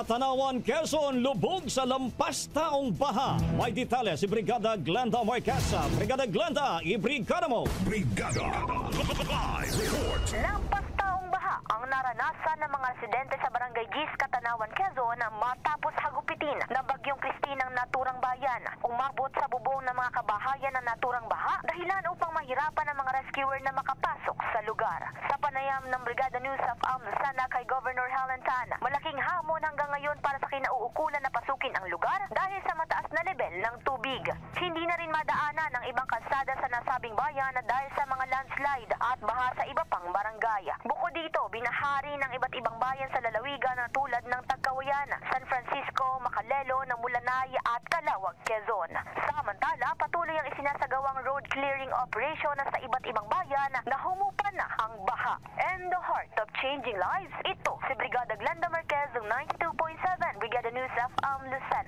Tanawan, Quezon, lubog sa lampas taong baha. May detalye si Brigada Glenda Marquesa. Brigada Glenda, ibrigada mo. Brigada Live Report. Lampas taong baha ang naranasan ng mga residente sa Barangay Gis, Tanawan, Quezon matapos hagupitin na bagyong Christine ang naturang bayan. Umabot sa bubong ng mga kabahayan ng naturang baha dahilan upang mahirapan ang mga rescuer na makapasok sa lugar. Sa panayam ng Brigada News of Sana kay Governor Helen Tan, malaking hamon hanggang ngayon para sa kinauukulan na pasukin ang lugar dahil sa mataas na level ng tubig. Hindi na rin madaanan ang ibang kalsada sa nasabing bayan dahil sa mga landslide at baha sa iba pang barangay. Bukod dito, binahari ng iba't ibang bayan sa lalawigan na tulad ng Tagkawayan, San Francisco, Macalelo, Namulanay at Calawag, Quezon. Samantala, patuloy ang isinasagawang road clearing operation sa iba't ibang bayan na humupa na ang baha. And the heart of changing lives, ito si Brigada Glenda Marquez ng 92.7 Brigada News of Lucena.